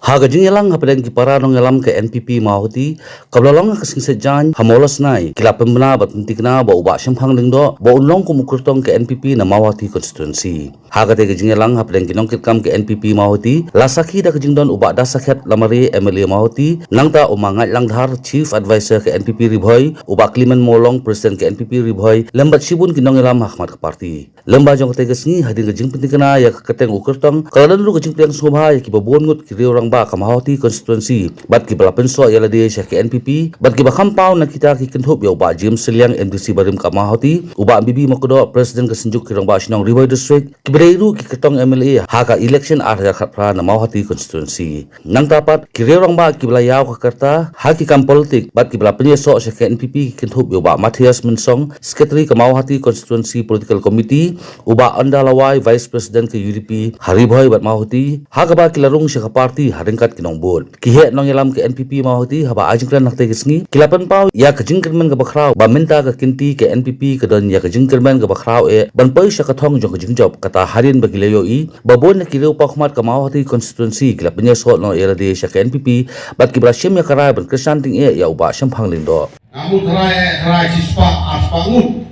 Haga jing yalang hapadang kipara nong yalam ke NPP mahuti kablalong kasing sejan hamolos nai kila pembena bat pentikna ba uba syamphang lingdo ba unlong kumukurtong ke NPP na mawati constituency. Haga te jing yalang hapadang kinong kitkam ke NPP mahuti lasaki da jing don uba da sakhet lamari MLA mahuti nangta umangat langdhar chief advisor ke NPP Ribhoy uba Kliman Molong presiden ke NPP Ribhoy lembat sibun kinong yalam Ahmad ke parti. Lemba jong te gesni hadir jing pentikna ya keteng ukurtong kaladan lu jing piang subha ya kibabon ngut kiri orang ba kamahoti constituency bat ki bala penso yala dia syah ke NPP bat ki ba kampau na kita ki kenhup ya uba James Seliang MDC barim kamahoti uba bibi makodo presiden kesenjuk kirang ba sinong Ribhoy district ki bereiru ki ketong MLA haka election ar ya khapra na mahoti constituency nang tapat kiri orang ba ki bala yaw ka kerta haki kam politik bat ki bala penyeso syah ke NPP ki kenhup ya uba Matthias Mensong secretary kamahoti constituency political committee uba Andalawai vice president ke UDP Haribhoy bat mahoti haka ba kilarung syah parti haringkat kinong bol kihe nong yalam ke NPP mahuti haba ajingklan nakte gisngi kilapan pau ya kajingkermen ke bakrau ba minta ke kinti ke NPP ke don ya kajingkermen ke bakrau ban poi sya kathong jong kajingjob kata harin bagi leyoi babon na kireu pakmat ke mahuti constituency kilapnya so no era de sya ke NPP bat ki brasyem ya karai ban kresanting ya uba syamphang lindo ngamu tharai sispa aspangut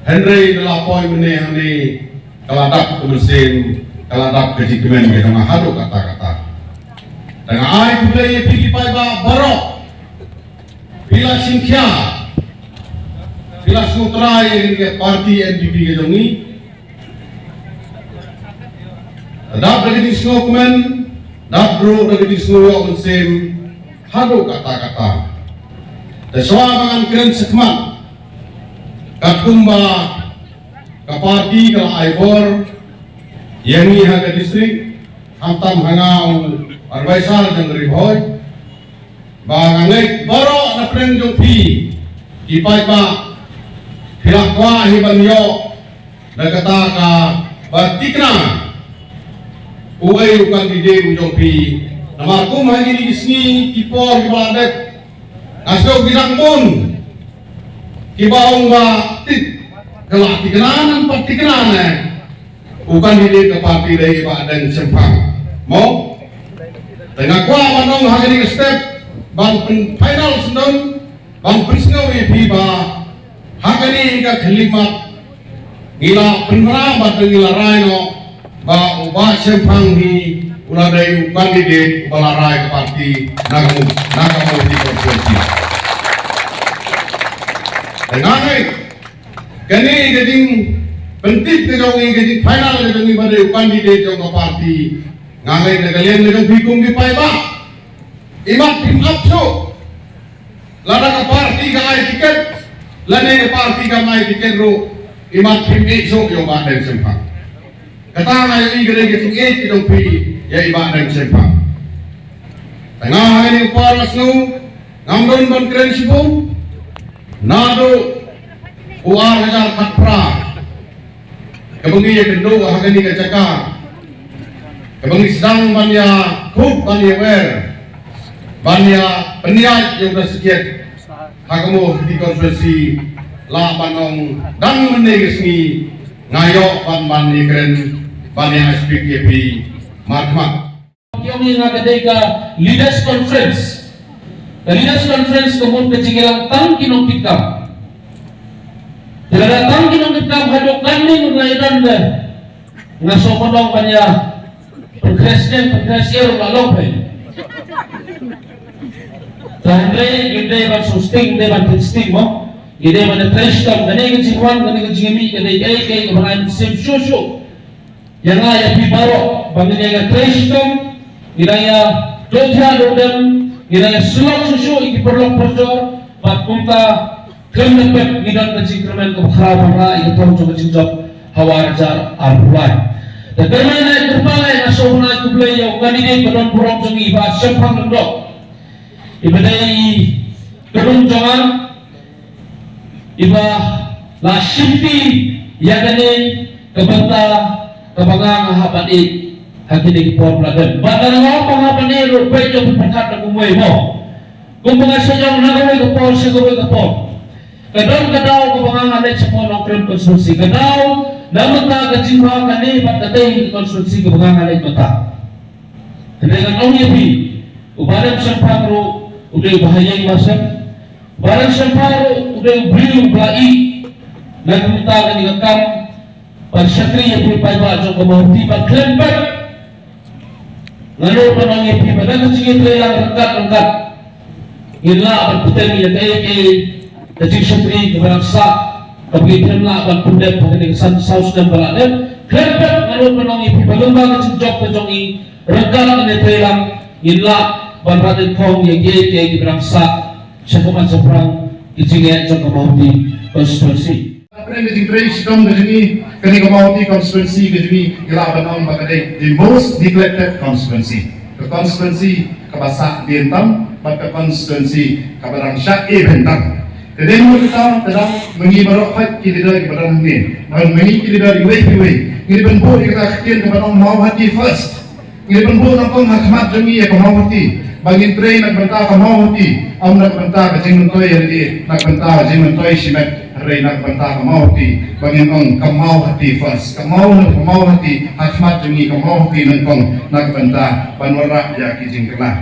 Henry nelapoy meneh ni kaladap kemesin kaladap kejikemen ke tengah hadu kata-kata dengan ai budaya pergi pai ba barok bila singkya bila sutra yang ke parti NPP ke jongi dap lagi disnokmen dap bro lagi disnoyo onsen hadu kata-kata deswa mangan keren sekmat katumba ke parti ke aibor yang ni haga distrik hantam hangau Arbaisal dan Ribhoy bangangai baro na prenjong pi kipai pa hilakwa hibanyo nagata ka batikna uay ukan dide ujong pi namakum hagi disni kipor kibadet asyo binakmun kibaong ba tit kelak tiknanan patiknanan ukan dide ke parti dari badan sempang mau tengah kuah manong hari ini step bang final sendon bang prisno EP ba hari ini ka kelimat gila penerabat gila raino ba ubah sempang hi uladai kandidate balarai ke parti nagamu di konstitusi tengah ni kini geding penting ke jongi geding final ke jongi pada kandidate jong parti ngangai negalian negong bikung di paiba imat tim apso lada ke parti ka ai tiket lada ke parti ka mai tiket ro imat tim iso yo ba dan sempa kata ngai ni gede gitu e dong pi ya iba dan sempa tengah ini paras nu ngamdon ban keren sibu nado uar hajar khatra kebengi ya kendo hagani ka cakar kebang sedang banya khub banya wer banya peniat yang dah sekian hakamu di konferensi la banong dan menegesni ngayok ban keren banya SPKP markmat yung nga leaders conference kumon kacingilang tang kinong tang kinong pitkam hadok kaning ngaydan nga somonong banya pengkreasier malopay. Tahandre gede ban susting de ban testing mo. Gede ban trash tam gane gajingwan gane gajingmi gede kay kebangan sim shosho. Yang ya pibaro bangin ya trash tam gidaya dotha dodem gidaya sulok shosho ikiperlok porjor bat kumta kemepet gidan gajingkremen ko khara ito jog jingjok hawarjar arulai. Dan bermain berbalai nasional kublai yang kandidat badan kurang jongi ba sempang ndok ibadai kedung jangan iba la shimpi yagane kebanta kebangang habani hakini kipor bladan badan ngau pangapani rupai jong perkat kumwei mo kumpunga sayang nagawai kepor sigawai kepor kadang kadau kebangang alek semua nongkrem konstruksi kadau namun tak kecimba kane pat katay konstruksi kebangan alek mata dengan orang yapi ubarang samparo udah bahaya masa barang samparo udah beliau belai nagmuntakan dengan kam pagsatria pulpay ba sa kamahti pagklemper lalu orang yapi pada kesingit lang rangkat ila pagputan niya kay kajing satri kebarangsa kapitan na pagpundet pagkating saus dan baladan klemper lalu orang yapi balumba kasing job kajongi rangkat niya lang ila banratin kong yang kaya kebarangsa sa kuman sa perang kijingit sa kamahti konstitusi. Après les images comme de Jimmy, kani Kamauti constituency ke Jimmy, ila banam bakade the most neglected constituency. The constituency kabasa dientam, maka constituency kabarang sya bentam. Kedai mo kita tadang mengi barok hat kidida kebarang ni. Dan mengi kidida iwe. Ngiri benbo kita kian kebarang mau hati first. Ngiri benbo nakong hakmat Jimmy ya mau hati. Bangin train nagbanta mau hati. Am nagbanta kajing mentoy yadi nagbanta kajing mentoy simet. Ray nagbanta kamauti bangin kamau hati first kamau hati hakmat jungi kamau hati nangkong nagbanta banwara ya kijingkela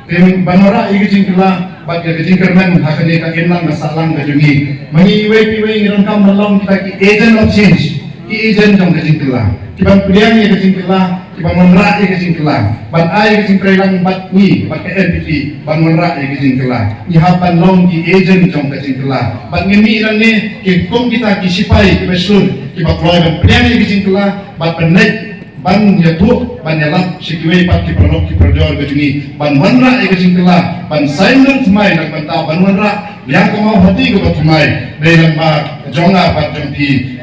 tim banwara ya kijingkela bag ya kijingkerman hakani ka inlang masalang ka jungi mangi piwe ngiram kam malong kita ki agent of change ki agent jong kijingkela kibang pilihan ya kijingkela kibang manra ya kijingkela ban ay kijingkela bat ni bat ka NPP ban manra ya kijingkela ni hapan long ki agent jong kijingkela ban ngemi ilang ni ki kum kita ki sipai ki mesul ki bakloy ban pilihan ya kijingkela bat penek ban yatu ban yalam sikiwe pat ki produk ki produk kejungi ban manra ya kijingkela ban saingan thmai nak banta ban manra yang kamau hati ko bathmai dalam ba jonga pat jongki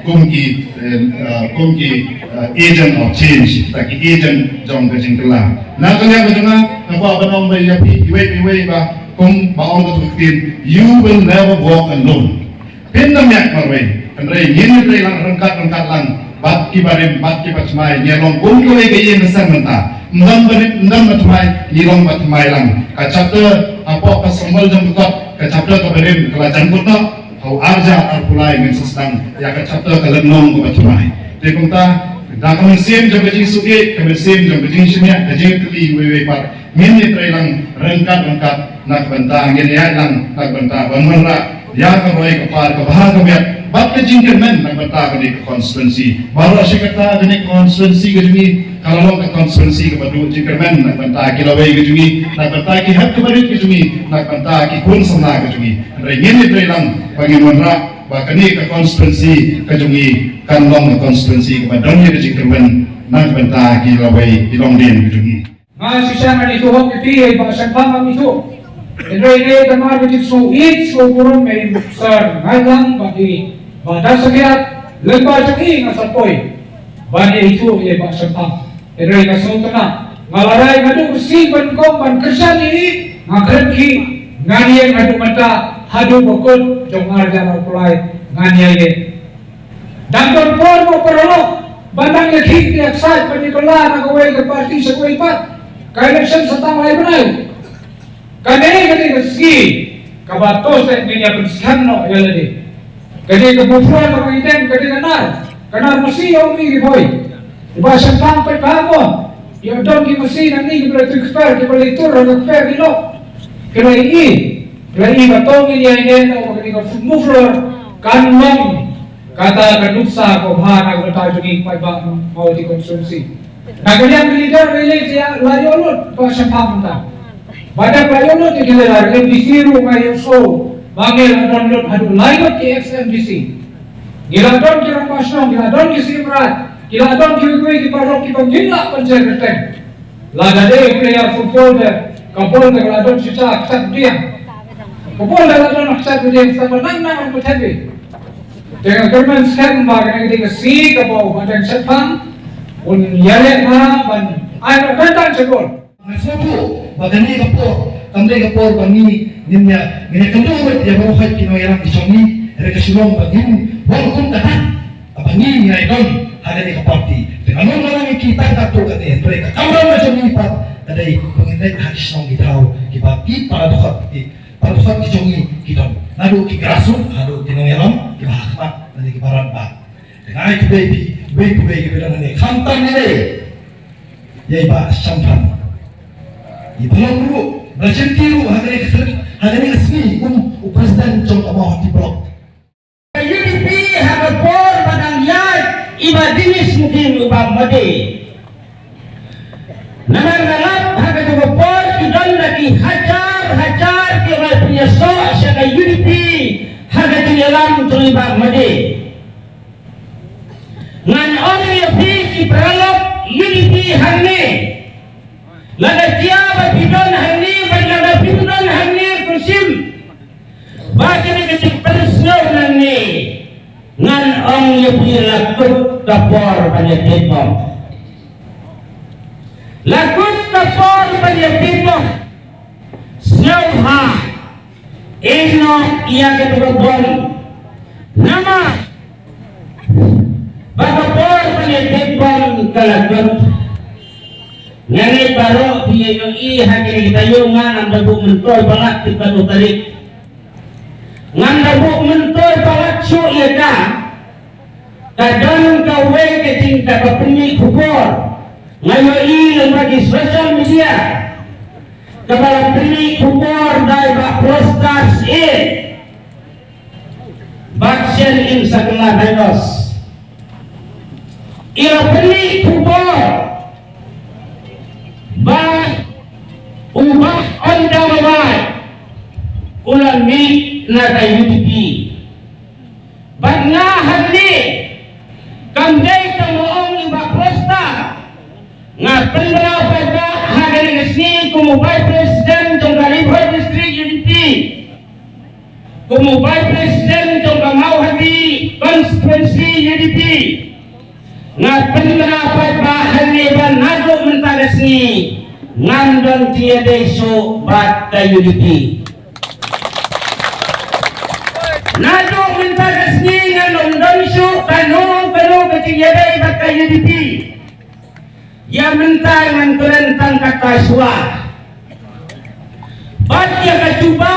kumki agent of change taki agent jong kejingkela na kanya kejunga napa banong ba yapi iwe ba kum baong ko tukin you will never walk alone pinam yak marwe kanre yin re lang rangkat lang bat ki batmai nyelong kum ko ke yin sang menta ndam batmai nilong batmai lang kachapta apo kasambal jong kot kachapta ko berim kelajan kutno hau arja arpulai men sesang ya kachapta kalenong ko batmai te kumta da kami sim jong kajing suke kami sim jong kajing simya kajing kli wewe pat min ni lang rangkat nak banta ngin ya lang nak banta banmara ya ka roy ka par ka bahar ka met bat ka jingkerman nak banta ka ni constituency baru asyikata ka ni constituency ka jumi kalau ka constituency ka badu jingkerman nak banta kilaway ka jumi nak banta ki hat ka barit ka jumi nak banta ki kun samna ka jumi ngin ni lang banginwanra bakani ka constituency ka jumi kanlong ka constituency ka badong ka jingkerman nak banta kilaway ilong din ka jumi Masih na ito hong iti ba sa pamang ito. Enray tamar ko so it so purong may sir ngalang bagi bada sa kaya lagba jaki nga sa poy. Bani ito ba sa pam. Enray na so na ngalaray ngadu si ban ko ban kersani ngakrki nganiyan ngadu mata hadu bokot jong arja na kulay nganiyan. Dangdon por mo paralo bandang yakik yak sa panikola na gaway ka party sa kuway pat. Election sa tamay banay. Kani meski kabatos at niya penskano yaladi. Kani kabufuan ng item kani kanar masiyo ni boy. Iba sa pampay pamo. Yung don ki masina ni expert ki balitur ng expert nilo. Kani batong niya inen o kani muflor kanlong kata kanuksa ko bahana ko tayo ni paiba mau di konsumsi. Nagaliang leader relate ya layolot pa sa pamunta. Badak layolot yung kilalar, MDC ro ngayon so, bangil adonlot hadu layot ki XMDC. Giladon ki Rampasnong, giladon ki Simrat, giladon ki Wigwe ki Parok ki Panggila Panserketen. Lagade player footballer, kapolda giladon si Chak, Chak Diang. Kapolda giladon Chak Diang, sa panang ang patabi. Dengan kerman sekarang bagai kita si kapau badan sepang, yale na ban ay nagdaan siguro. Nagsubo, bagani kapor, tamday kapor bangi niya ginatuwid ya buhay kinoyarang isongi, rekasulong bagin, wala katan, abangi niya idon, ada di kaparti. Tinanong na lang kita kato kati, pre kakawang na siya nipat, taday panginday hadis nong gitaw, kibaki paradukat kisongi kidon. Nado kigrasun, nado kinoyarang, kibahakmat, nadi kibaran ba. Dengai kubebi, kubebi kibirang nani, kantang nilai, yaiba sampan. Itulah guru. Macam tiru hari asli upasdan jong abah di blok. UDP hagapor padang yard iba dinis mungkin ubah made. Nangangalap hagapor idon lagi hajar kira punya siya kay UDP hagatiyalam tulibag made. Ngan ODP ipralok UDP hangne. Lagatiya bidon hangne bidon hangne kusim. Bakit nagkacik persyaw lang ni ngan ang yung lagot kapor panyakit mo. Lagot kapor panyakit mo. Syaw ha. Ino iya katubabon. Nama. Bakapor panyakit mo kalagot. Nganay baro piya yung ihagin kita yung nga ang dago mentoy bangat kita tarik. Ngan dabuk mentor palatso iya ka kadang kawe kecing kapapuni kubor ngayon ilang bagi social media kapapuni kubor dahil ba prostats vaksin insakla virus ilapuni kubor ba ubah onda mabay ulang ni na kay UDP. Ba't nga hali kamday kamoong iba prosta nga penbalaw pa hagani kasni kumubay president ng Kalibay District UDP kumubay president ng Kamauhati Constituency UDP nga penbalaw pa hali ba nado mentagas ni ngandon tiya deso bat kay UDP. Nado mentagas ni nga nondonsyo kano katiyaday baka UDP. Ya mentay ng kurentang kakaswa. Ba't ya kacuba?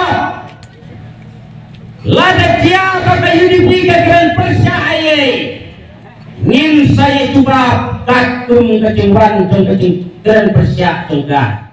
Ladat ya baka UDP kagran persya aye. Ngin saya cuba katung kacimban kacing keren persya cungka.